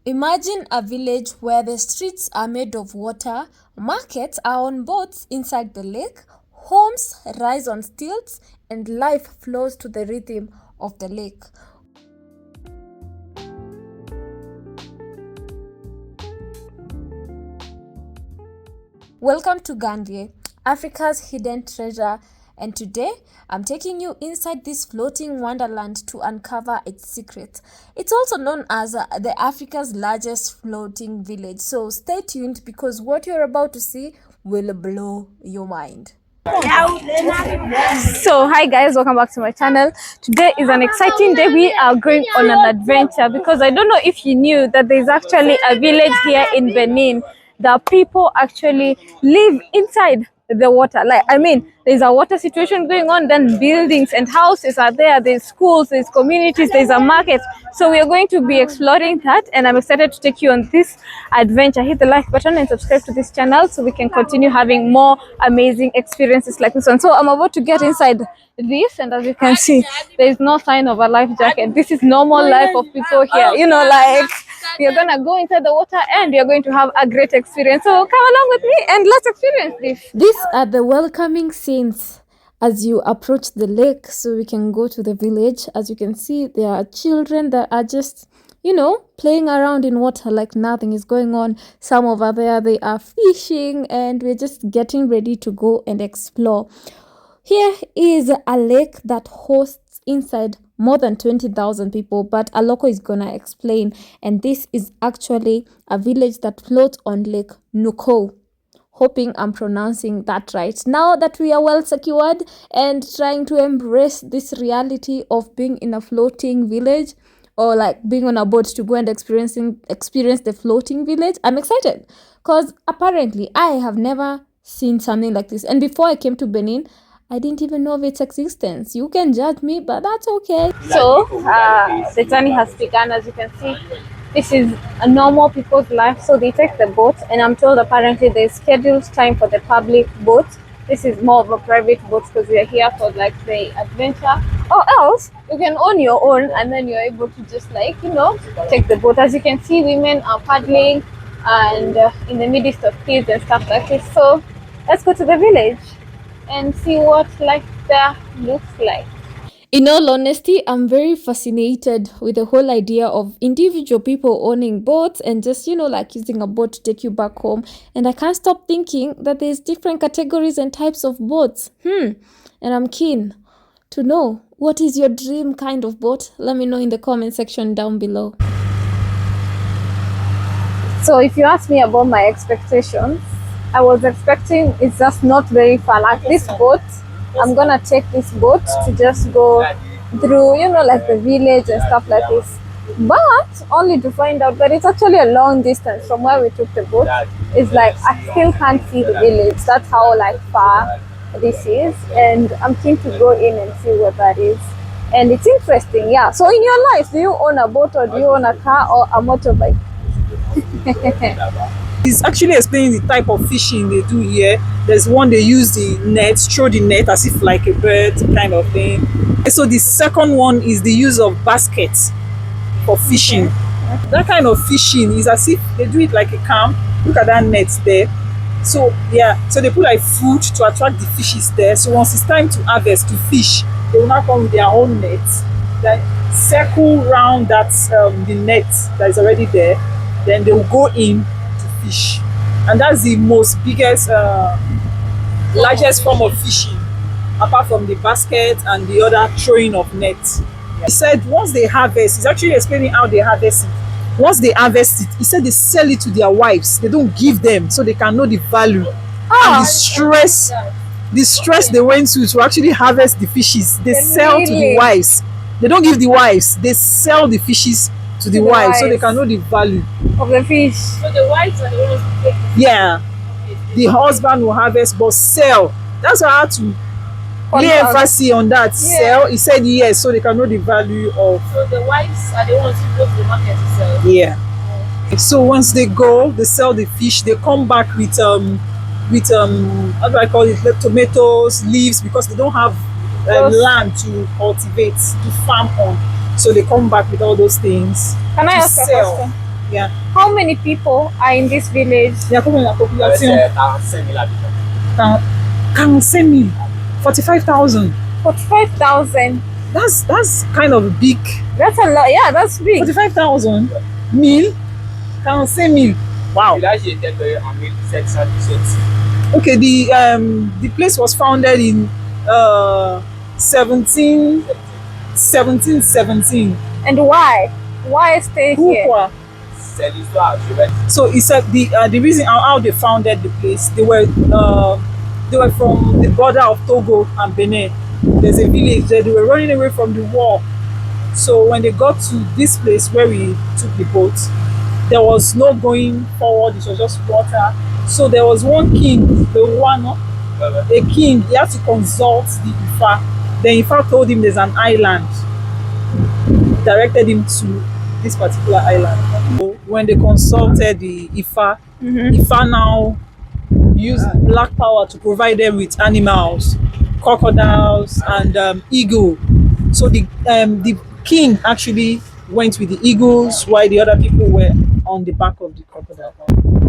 Imagine a village where the streets are made of water, markets are on boats inside the lake, homes rise on stilts, and life flows to the rhythm of the lake. Welcome to Ganvie, Africa's hidden treasure, and today I'm taking you inside this floating wonderland to uncover its secrets. It's also known as the Africa's largest floating village, so stay tuned because what you're about to see will blow your mind. So hi guys, welcome back to my channel. Today is an exciting day. We are going on an adventure because I don't know if you knew that there's actually a village here in Benin that people actually live inside the water. Like, I mean, there's a water situation going on, then buildings and houses are there, there's schools, there's communities, there's a market. So we are going to be exploring that, and I'm excited to take you on this adventure. Hit the like button and subscribe to this channel so we can continue having more amazing experiences like this one. So I'm about to get inside this, and as you can see, there is no sign of a life jacket. This is normal life of people here, you know, like you're gonna go inside the water and you're going to have a great experience. So come along with me and let's experience this. These are the welcoming scenes as you approach the lake, so we can go to the village. As you can see, there are children that are just, you know, playing around in water like nothing is going on. Some over there, they are fishing, and we're just getting ready to go and explore. Here is a lake that hosts inside more than 20,000 people, but a local is gonna explain. And this is actually a village that floats on Lake Nuko. Hoping I'm pronouncing that right. Now that we are well secured and trying to embrace this reality of being in a floating village, or like being on a boat to go and experience the floating village, I'm excited because apparently I have never seen something like this. And before I came to Benin, I didn't even know of its existence. You can judge me, but that's okay. So the journey has begun. As you can see, this is a normal people's life. So they take the boat, and I'm told apparently there's scheduled time for the public boat. This is more of a private boat because we are here for like the adventure, or else you can own your own and then you're able to just, like, you know, take the boat. As you can see, women are paddling and in the midst of kids and stuff like this. So let's go to the village and see what life there looks like. In all honesty, I'm very fascinated with the whole idea of individual people owning boats and just, you know, like using a boat to take you back home. And I can't stop thinking that there's different categories and types of boats. And I'm keen to know, what is your dream kind of boat? Let me know in the comment section down below. So if you ask me about my expectations, I was expecting it's just not very far. Like this boat, I'm gonna take this boat to just go through, you know, like the village and stuff like this. But only to find out that it's actually a long distance from where we took the boat. It's like I still can't see the village. That's how like far this is, and I'm keen to go in and see what that is. And it's interesting, yeah. So in your life, do you own a boat, or do you own a car or a motorbike? It's actually explaining the type of fishing they do here. There's one they use the net, throw the net as if like a bird kind of thing. And so the second one is the use of baskets for fishing. That kind of fishing is as if they do it like a camp. Look at that net there. So yeah, so they put like food to attract the fishes there. So once it's time to harvest, to fish, they will now come with their own net, then circle round that the net that is already there. Then they will go in fish, and that's the most biggest largest form of fishing, apart from the basket and the other throwing of nets. He said once they harvest, he's actually explaining how they harvest it. Once they harvest it, he said they sell it to their wives. They don't give them, so they can know the value and the stress they went to actually harvest the fishes. They sell to the wives. They don't give the wives, they sell the fishes to the wives, so they can know the value of the fish. So the wives are the ones who take the fish. Yeah. The husband will harvest but sell. That's why I had to lay emphasis on that. Yeah. Sell. He said yes, so they can know the value of. So the wives are the ones who go to the market to sell. Yeah. So once they go, they sell the fish. They come back with how do I call it? Like tomatoes, leaves, because they don't have land to cultivate, to farm on. So they come back with all those things. Can I ask a question? Yeah. How many people are in this village? Il y a combien la population? 45 000 habitants. 45 000. 45,000. 45,000. That's kind of big. That's a lot. Yeah, that's big. 45,000. 1000. 45 000. Wow. Le village était créé en 1717. Okay, the place was founded in 1717. And why? Why stay here? Pourquoi? C'est l'histoire, je vais dire. So he said the reason how they founded the place, they were from the border of Togo and Benin. There's a village there. They were running away from the war. So when they got to this place where we took the boat, there was no going forward. It was just water. So there was one king, the one, a king. He had to consult the Ifa. Then Ifa told him there's an island. Directed him to this particular island. So when they consulted the Ifa, Ifa now used black power to provide them with animals, crocodiles and eagle. So the king actually went with the eagles while the other people were on the back of the crocodile.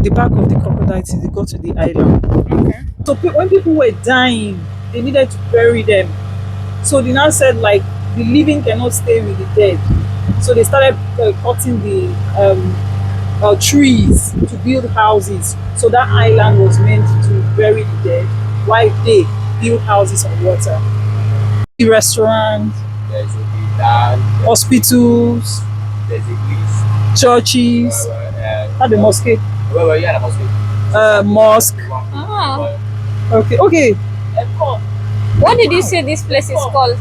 The back of the crocodile till they got to the island. Okay. So when people were dying, they needed to bury them. So they now said like the living cannot stay with the dead. So they started cutting the trees to build houses. So that island was meant to bury the dead while they build houses on water. The restaurant, There's a hospitals, there's église. churches, not the mosque, Ouais, il y a la mosquée. mosque. Ah. Okay. What did you say this place is called?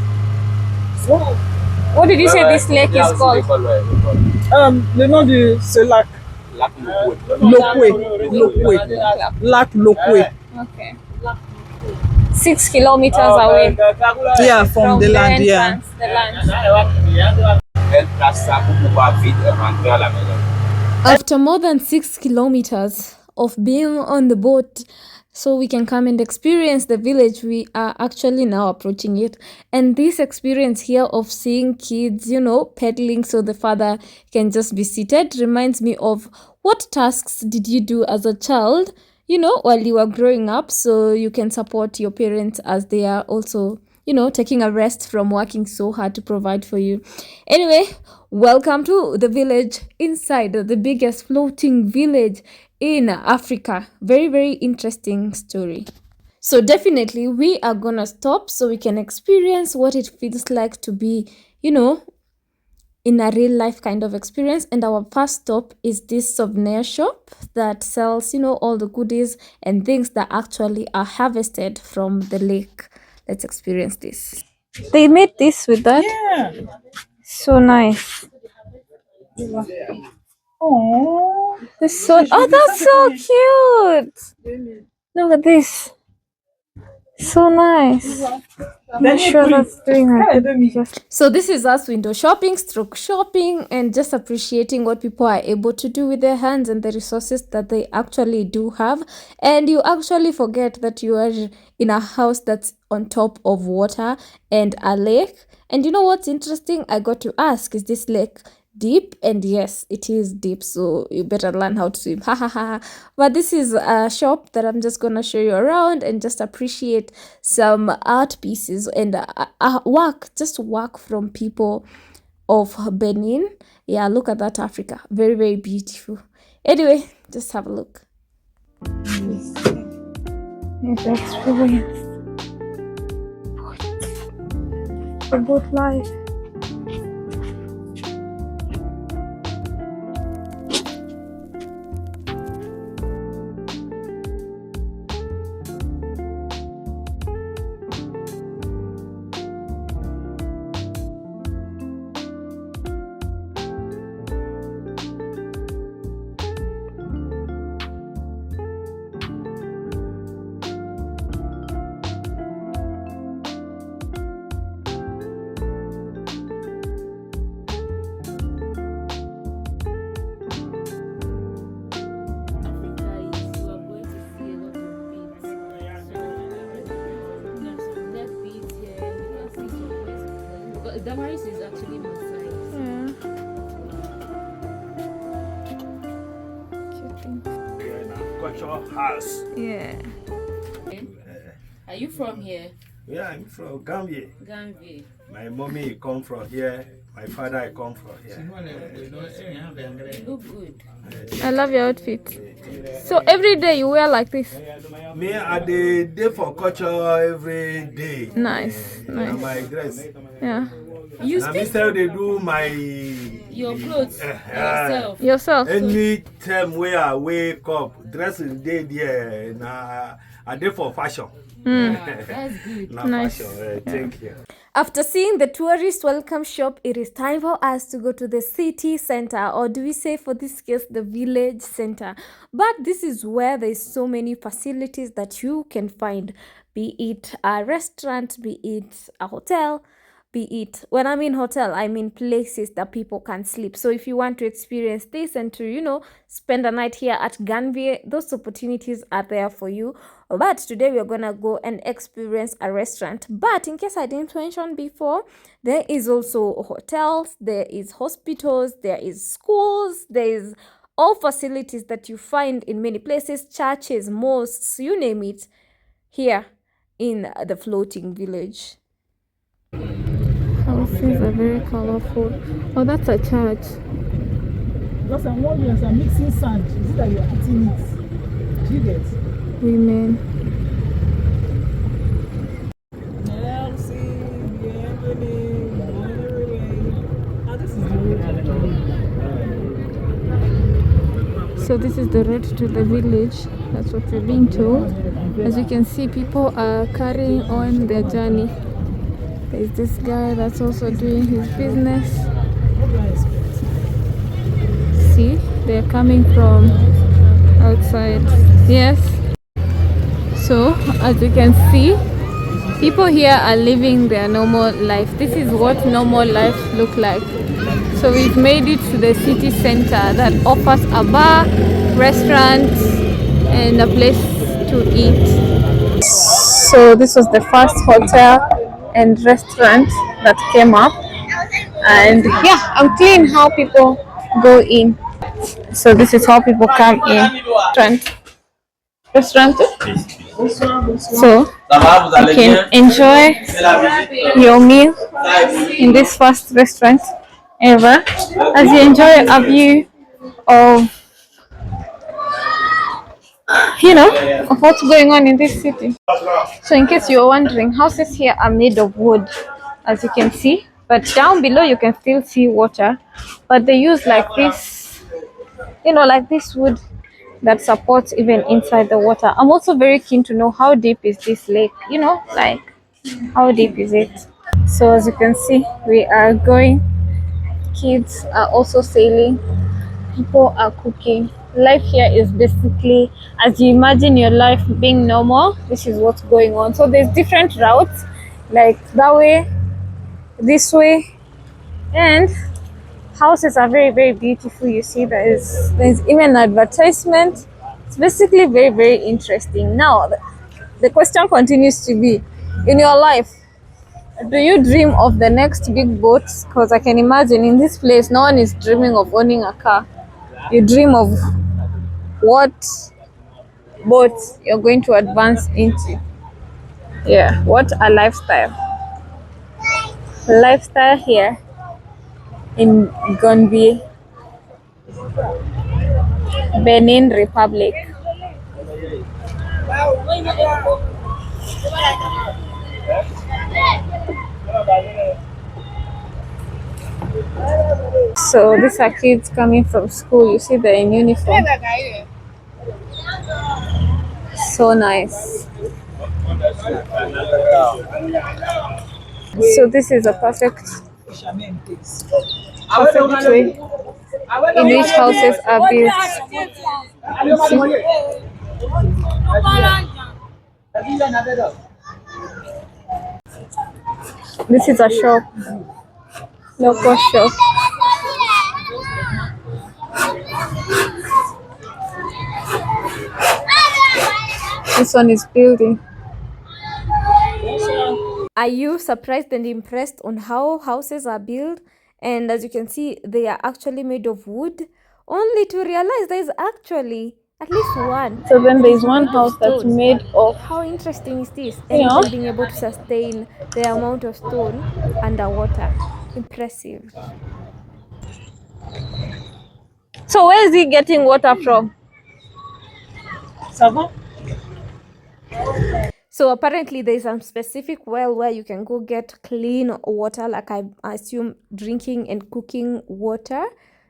What did you say this lake is called? Le nom de ce lac, Lac Lokwe. Lac Lokwe. Okay. 6 kilometers away Yeah, from the land, the yeah. entrance, the land. Elle place ça pour pouvoir vite rentrer à la maison. After more than 6 kilometers of being on the boat, so we can come and experience the village, we are actually now approaching it. And this experience here of seeing kids, pedaling so the father can just be seated reminds me of what tasks did you do as a child, while you were growing up, so you can support your parents as they are also taking a rest from working so hard to provide for you. Anyway, welcome to the village inside the biggest floating village in Africa. Very, very interesting story. So definitely we are gonna stop so we can experience what it feels like to be, in a real life kind of experience. And our first stop is this souvenir shop that sells, all the goodies and things that actually are harvested from the lake. Let's experience this. They made this with that. Yeah. So nice. Oh. That's so. Oh, that's so cute. Look at this. So nice. I'm sure that's doing her. So this is us window shopping, stroke shopping, and just appreciating what people are able to do with their hands and the resources that they actually do have. And you actually forget that you are in a house that's on top of water and a lake. And you know what's interesting? I got to ask, is this lake deep? And yes, it is deep, so you better learn how to swim. But this is a shop that I'm just gonna show you around and just appreciate some art pieces and work from people of Benin. Yeah, look at that, Africa. Very, very beautiful. Anyway, just have a look. It's experience. The boat life. Damaris is actually Maasai. We're in a cultural house. Yeah. Are you from here? Yeah, I'm from Ganvie. Ganvie. My mommy come from here. My father come from here. You look good. I love your outfit. So every day you wear like this? Me, I dey for culture every day. Nice, Na nice. my dress. Yeah. You Na me speak still dey do my your clothes yourself. Yourself. any time wey I wake up, dressing day there. Na I dey for fashion. That's good. Na Nice. fashion. Thank you. After seeing the tourist welcome shop, it is time for us to go to the city center, or do we say for this case, the village center. But this is where there's so many facilities that you can find, be it a restaurant, be it a hotel, be it, when I mean hotel, I mean places that people can sleep. So if you want to experience this and to, spend a night here at Ganvie, those opportunities are there for you. But today we're gonna go and experience a restaurant. But in case I didn't mention before, there is also hotels, there is hospitals, there is schools, there is all facilities that you find in many places, churches, mosques, you name it, here in the floating village. Houses are very colorful. Oh, that's a church. Because I'm wondering, I'm mixing sand. Is it that you're eating it? Do you get? Women. So this is the road to the village. That's what we're being told. As you can see, people are carrying on their journey. There's this guy that's also doing his business. See, they're coming from outside. Yes. So, as you can see, people here are living their normal life. This is what normal life look like. So we've made it to the city center that offers a bar, restaurant, and a place to eat. So this was the first hotel and restaurant that came up, and yeah, I'm clean how people go in. So this is how people come in. Restaurant. So you can enjoy your meal in this first restaurant ever as you enjoy a view of of what's going on in this city. So in case you're wondering, houses here are made of wood, as you can see, but down below you can still see water, but they use like this, like this wood that supports even inside the water. I'm also very keen to know how deep is this lake, like how deep is it. So as you can see, we are going, kids are also sailing, people are cooking. Life here is basically as you imagine your life being normal. This is what's going on. So there's different routes, like that way, this way, and houses are very, very beautiful. You see there's even an advertisement. It's basically very, very interesting. Now the question continues to be, in your life, do you dream of the next big boat? Because I can imagine in this place no one is dreaming of owning a car. You dream of what boat you're going to advance into. Yeah, what a lifestyle. Lifestyle here in Ganvie, Benin Republic. So these are kids coming from school. You see they're in uniform. So nice. So this is a perfect way in which houses are built. This is a shop, local shop. This one is building. Are you surprised and impressed on how houses are built? And as you can see, they are actually made of wood, only to realize there is actually at least one. So then that there's is one made of house that's stone. made of, How interesting is this? you And know. even being able to sustain the amount of stone underwater. Impressive. So where is he getting water from? Savon? So apparently there's some specific well where you can go get clean water, like I assume drinking and cooking water,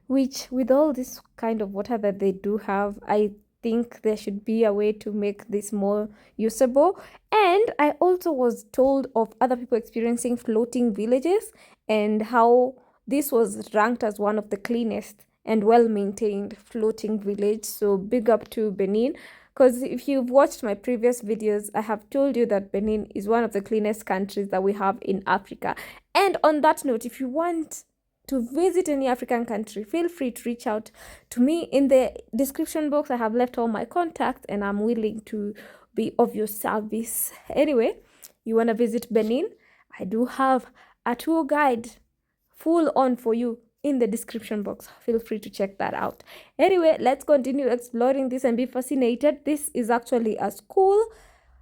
which with all this kind of water that they do have, I think there should be a way to make this more usable. And I also was told of other people experiencing floating villages and how this was ranked as one of the cleanest and well maintained floating village. So big up to Benin. Because if you've watched my previous videos, I have told you that Benin is one of the cleanest countries that we have in Africa. And on that note, if you want to visit any African country, feel free to reach out to me. In the description box, I have left all my contacts and I'm willing to be of your service. Anyway, you want to visit Benin? I do have a tour guide full on for you in the description box. Feel free to check that out. Anyway, let's continue exploring this and be fascinated. This is actually a school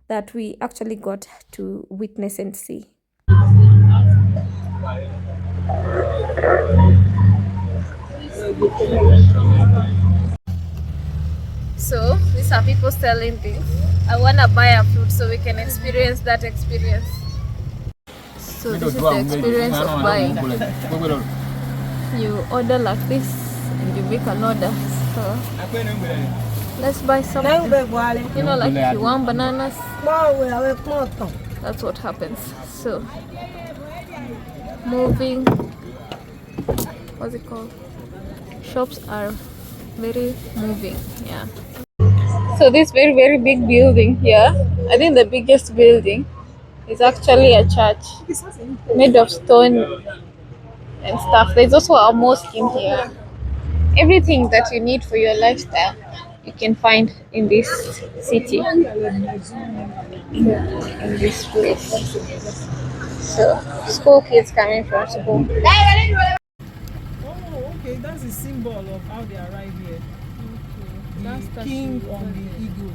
that we actually got to witness and see. So these are people selling things. I wanna buy a fruit so we can experience that experience. So this is the experience of buying. You order like this and you make an order. So let's buy something. You know, like if you want bananas, that's what happens. So moving, what's it called? Shops are very moving, yeah. So this very big building here, I think the biggest building is actually a church made of stone and stuff. There's also a mosque in here. Everything that you need for your lifestyle you can find in this city, in this place. So school kids coming from school. Oh, okay. That's the symbol of how they arrive here. The king on the eagle.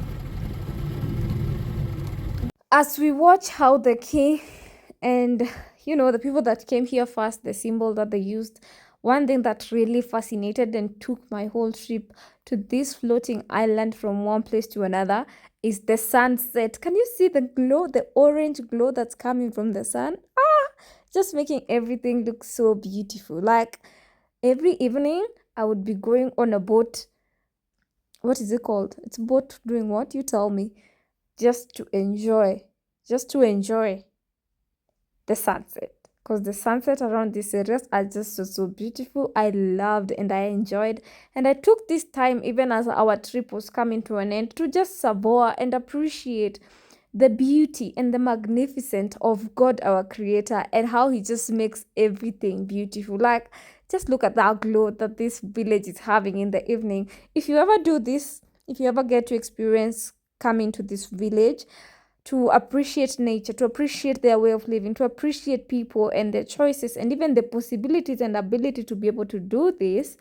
As we watch how the king and the people that came here first, the symbol that they used, one thing that really fascinated and took my whole trip to this floating island from one place to another is the sunset. Can you see the glow, the orange glow that's coming from the sun? Just making everything look so beautiful. Like every evening I would be going on a boat. What is it called? It's boat doing what? You tell me. Just to enjoy the sunset, because the sunset around these areas are just so beautiful. I loved and I enjoyed, and I took this time even as our trip was coming to an end to just savor and appreciate the beauty and the magnificence of God our creator and how he just makes everything beautiful. Like, just look at that glow that this village is having in the evening. If you ever do this, if you ever get to experience coming to this village, to appreciate nature, to appreciate their way of living, to appreciate people and their choices, and even the possibilities and ability to be able to do this,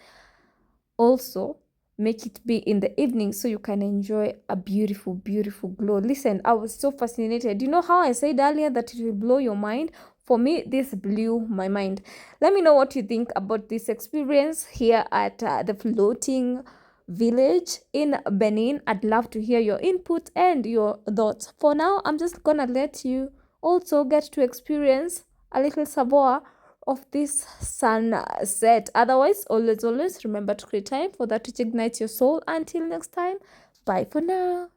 also make it be in the evening so you can enjoy a beautiful glow. Listen, I was so fascinated. You know how I said earlier that it will blow your mind? For me, this blew my mind. Let me know what you think about this experience here at the floating village in Benin. I'd love to hear your input and your thoughts. For now, I'm just gonna let you also get to experience a little savor of this sunset. Otherwise, always remember to create time for that which ignites your soul. Until next time, bye for now.